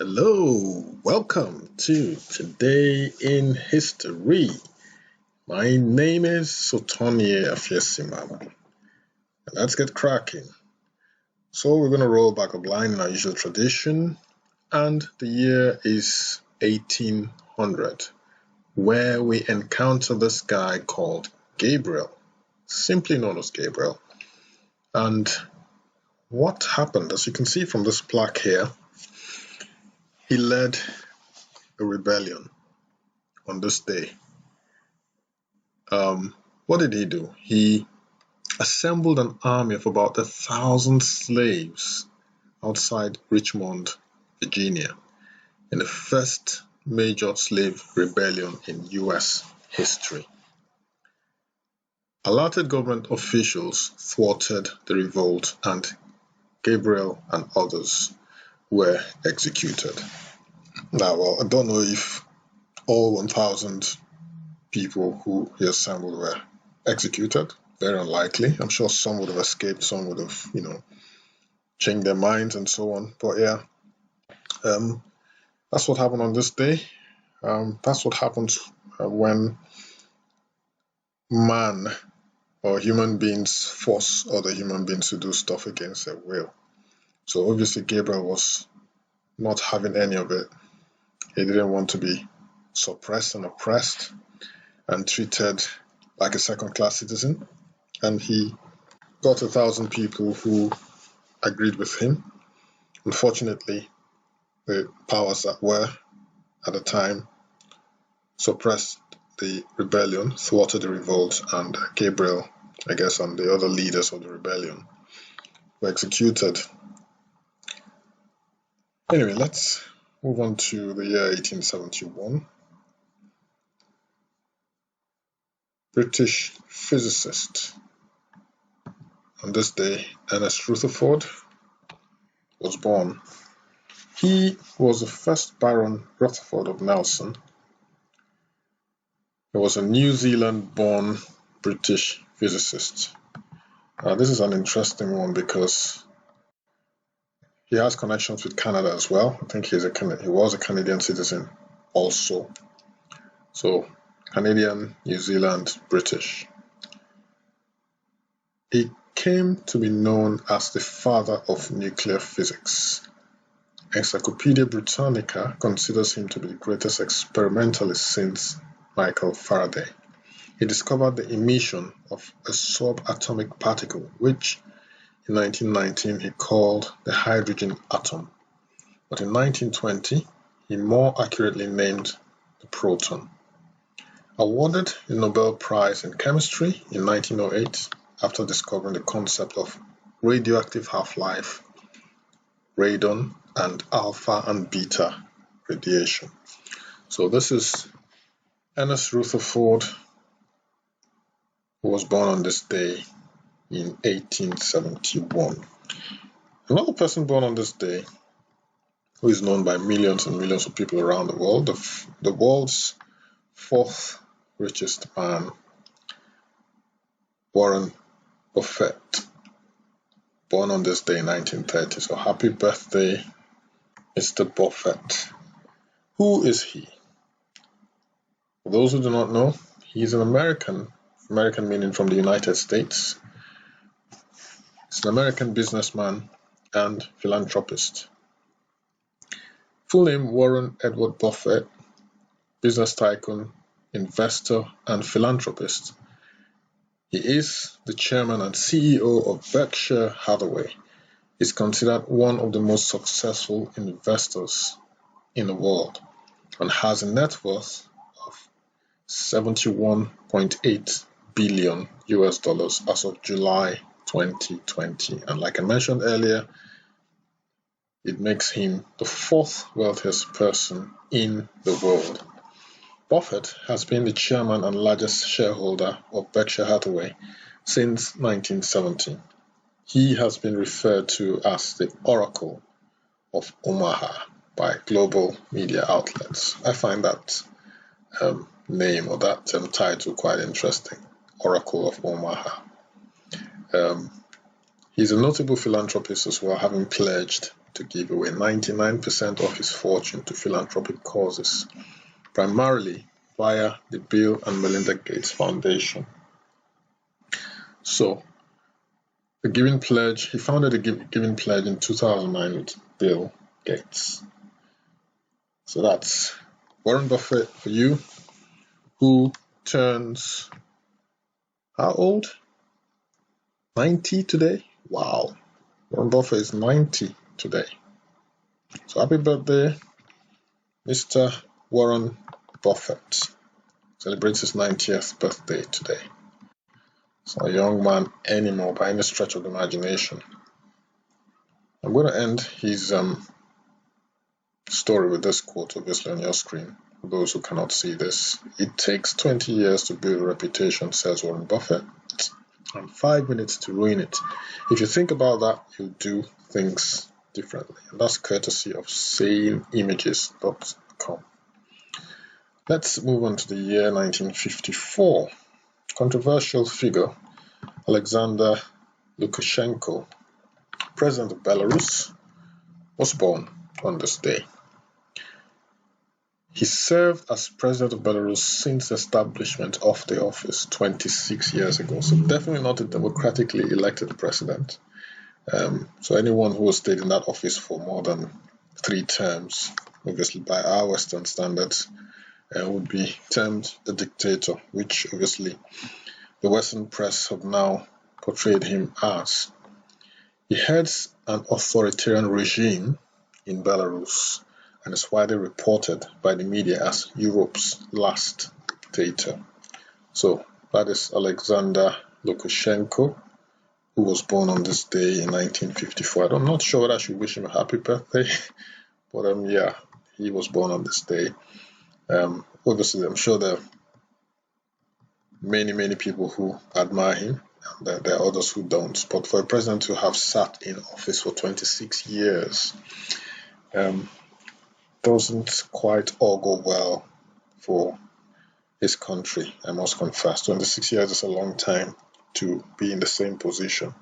Hello, welcome to Today in History. My name is HonFRSE. Let's get cracking. So we're going to roll back a line in our usual tradition, and the year is 1800, where we encounter this guy called Gabriel, simply known as Gabriel. And what happened, as you can see from this plaque here, he led a rebellion on this day. What did he do? He assembled an army of about 1,000 slaves outside Richmond, Virginia, in the first major slave rebellion in US history. Alerted government officials thwarted the revolt, and Gabriel and others were executed. Now, I don't know if all 1,000 people who he assembled were executed. Very unlikely. I'm sure some would have escaped, some would have, changed their minds and so on. But yeah, that's what happened on this day. That's what happens when man or human beings force other human beings to do stuff against their will. So obviously Gabriel was not having any of it. He didn't want to be suppressed and oppressed and treated like a second-class citizen. And he got 1,000 people who agreed with him. Unfortunately, the powers that were at the time suppressed the rebellion, thwarted the revolt, and Gabriel, I guess, and the other leaders of the rebellion were executed. Anyway, let's move on to the year 1871. British physicist. On this day, Ernest Rutherford was born. He was the first Baron Rutherford of Nelson. He was a New Zealand-born British physicist. This is an interesting one because he has connections with Canada as well. I think he was a Canadian citizen also. So Canadian, New Zealand, British. He came to be known as the father of nuclear physics. Encyclopædia Britannica considers him to be the greatest experimentalist since Michael Faraday. He discovered the emission of a subatomic particle, which in 1919 he called the hydrogen atom. But in 1920, he more accurately named the proton. Awarded the Nobel Prize in Chemistry in 1908 after discovering the concept of radioactive half-life, radon, and alpha and beta radiation. So this is Ernest Rutherford, who was born on this day in 1871. Another person born on this day, who is known by millions and millions of people around the world, the world's fourth richest man, Warren Buffett, born on this day in 1930. So happy birthday, Mr. Buffett. Who is he? For those who do not know, he's an American meaning from the United States. He's an American businessman and philanthropist. Full name Warren Edward Buffett, business tycoon, investor, and philanthropist. He is the chairman and CEO of Berkshire Hathaway. He's considered one of the most successful investors in the world and has a net worth of $71.8 billion as of July 2020. And like I mentioned earlier, it makes him the fourth wealthiest person in the world. Buffett has been the chairman and largest shareholder of Berkshire Hathaway since 1970. He has been referred to as the Oracle of Omaha by global media outlets. I find that name or that title quite interesting, Oracle of Omaha. He's a notable philanthropist as well, having pledged to give away 99% of his fortune to philanthropic causes, primarily via the Bill and Melinda Gates Foundation. So, the Giving Pledge, he founded the Giving Pledge in 2009 with Bill Gates. So that's Warren Buffett for you, who turns, how old? 90 today? Wow. Warren Buffett is 90 today. So happy birthday, Mr. Warren Buffett. Celebrates his 90th birthday today. It's not a young man anymore by any stretch of the imagination. I'm going to end his story with this quote, obviously on your screen. For those who cannot see this, it takes 20 years to build a reputation, says Warren Buffett, and 5 minutes to ruin it. If you think about that, you'll do things differently. And that's courtesy of sayingimages.com. Let's move on to the year 1954. Controversial figure Alexander Lukashenko, president of Belarus, was born on this day. He served as president of Belarus since the establishment of the office 26 years ago, so definitely not a democratically elected president. So anyone who has stayed in that office for more than 3 terms, obviously by our Western standards, would be termed a dictator, which obviously the Western press have now portrayed him as. He heads an authoritarian regime in Belarus and is widely reported by the media as Europe's last dictator. So that is Alexander Lukashenko, who was born on this day in 1954. I'm not sure whether I should wish him a happy birthday, but yeah, he was born on this day. Obviously, I'm sure there are many people who admire him, and there are others who don't. But for a president to have sat in office for 26 years doesn't quite all go well for his country, I must confess. 26 years is a long time to be in the same position.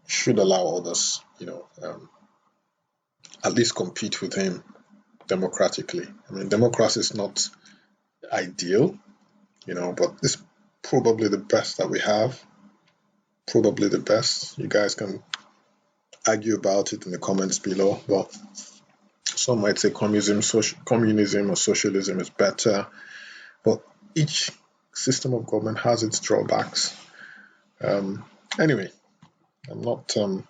Should allow others, at least compete with him democratically. I mean, democracy is not ideal, but it's probably the best that we have. Probably the best. You guys can argue about it in the comments below, but some might say communism or socialism is better, but each system of government has its drawbacks. Anyway, I'm not an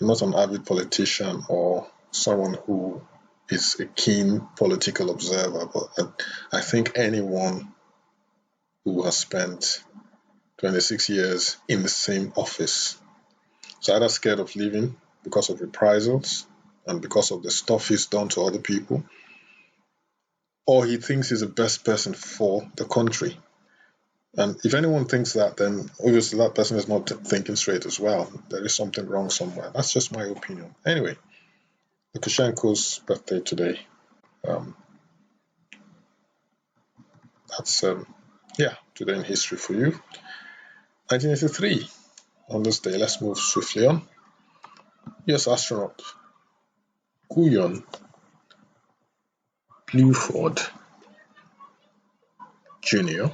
avid politician or someone who is a keen political observer, but I think anyone who has spent 26 years in the same office is either scared of leaving because of reprisals and because of the stuff he's done to other people, or he thinks he's the best person for the country. And if anyone thinks that, then obviously that person is not thinking straight as well. There is something wrong somewhere. That's just my opinion. Anyway, Lukashenko's birthday today. That's today in history for you. 1983. On this day, let's move swiftly on. US astronaut Gavin Ford Jr.,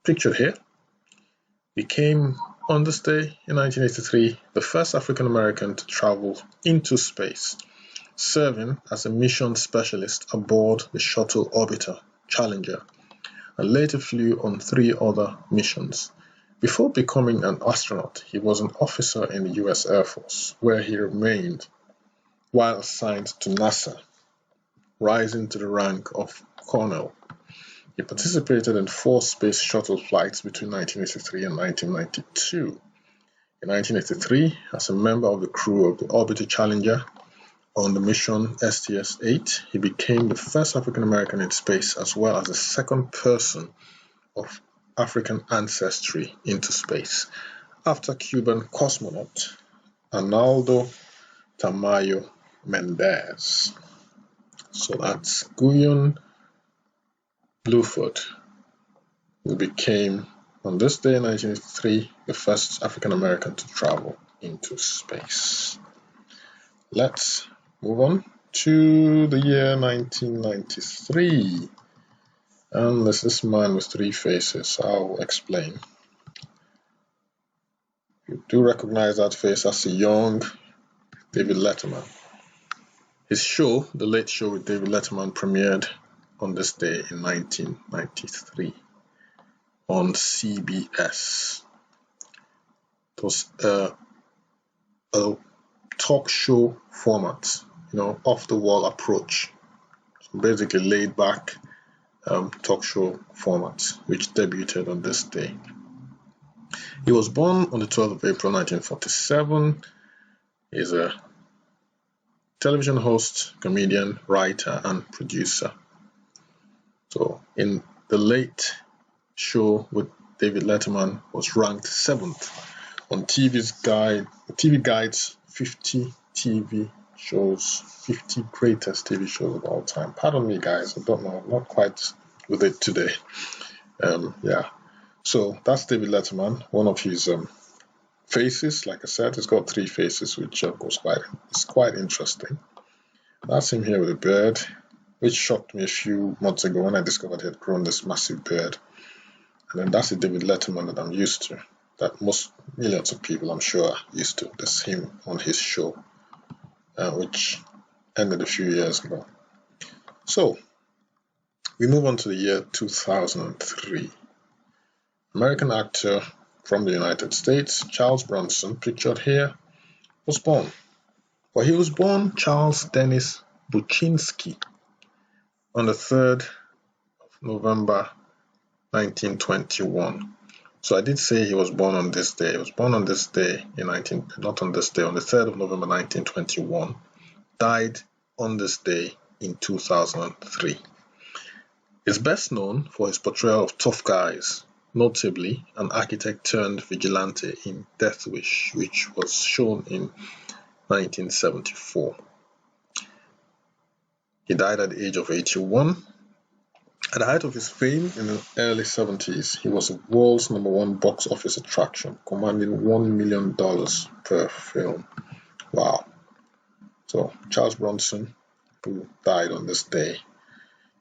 pictured here, became on this day in 1983 the first African American to travel into space, serving as a mission specialist aboard the shuttle orbiter Challenger, and later flew on 3 other missions. Before becoming an astronaut, he was an officer in the US Air Force, where he remained while assigned to NASA, rising to the rank of colonel. He participated in 4 space shuttle flights between 1983 and 1992. In 1983, as a member of the crew of the orbiter Challenger on the mission STS-8, he became the first African American in space, as well as the second person of African ancestry into space, after Cuban cosmonaut Arnaldo Tamayo Mendez. So that's Gavin Ford, who became, on this day in 1983, the first African American to travel into space. Let's move on to the year 1993. And there's this man with three faces. I'll explain. You do recognize that face as a young David Letterman. His show, The Late Show with David Letterman, premiered on this day in 1993 on CBS. It was a talk show format, off the wall approach. So basically laid back talk show format, which debuted on this day. He was born on the 12th of April 1947. He's a television host, comedian, writer, and producer. So in The Late Show with David Letterman was ranked 7th on TV Guide's 50 TV shows, 50 greatest TV shows of all time. Pardon me, guys, I don't know, I'm not quite with it today. So that's David Letterman, one of his faces. Like I said, he's got three faces, which is quite interesting. That's him here with a beard, which shocked me a few months ago when I discovered he had grown this massive beard. And then that's the David Letterman that I'm used to, that millions of people, I'm sure, are used to. That's him on his show, which ended a few years ago. So we move on to the year 2003. American actor from the United States, Charles Bronson, pictured here, was born. Well, he was born Charles Dennis Buczynski on the 3rd of November 1921. So I did say he was born on this day. He was born on this day on the 3rd of November 1921. Died on this day in 2003. He's best known for his portrayal of tough guys, notably an architect turned vigilante in Death Wish, which was shown in 1974. He died at the age of 81. At the height of his fame in the early 70s, he was the world's #1 box office attraction, commanding $1 million per film. Wow. So Charles Bronson, who died on this day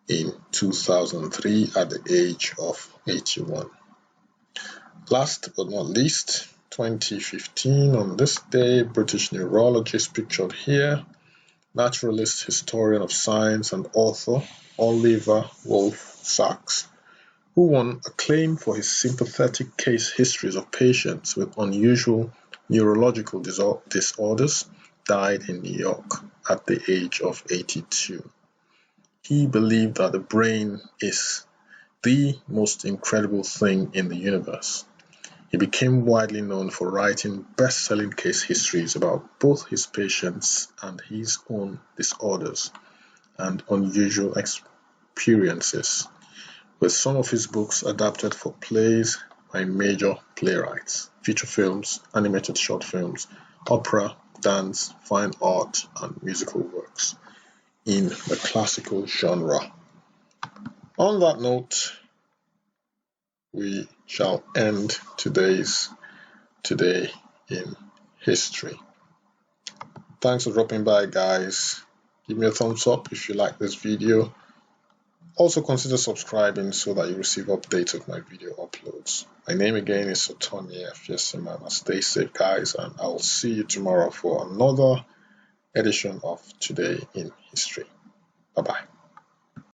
in 2003 at the age of 81. Last but not least, 2015, on this day, British neurologist pictured here, naturalist, historian of science, and author Oliver Wolff-Sachs, who won acclaim for his sympathetic case histories of patients with unusual neurological disorders, died in New York at the age of 82. He believed that the brain is the most incredible thing in the universe. He became widely known for writing best-selling case histories about both his patients and his own disorders and unusual experiences, with some of his books adapted for plays by major playwrights, feature films, animated short films, opera, dance, fine art, and musical works in the classical genre. On that note, we shall end Today in History. Thanks for dropping by, guys. Give me a thumbs up if you like this video. Also consider subscribing so that you receive updates of my video uploads. My name again is HonFRSE. Stay safe, guys, and I will see you tomorrow for another edition of Today in History.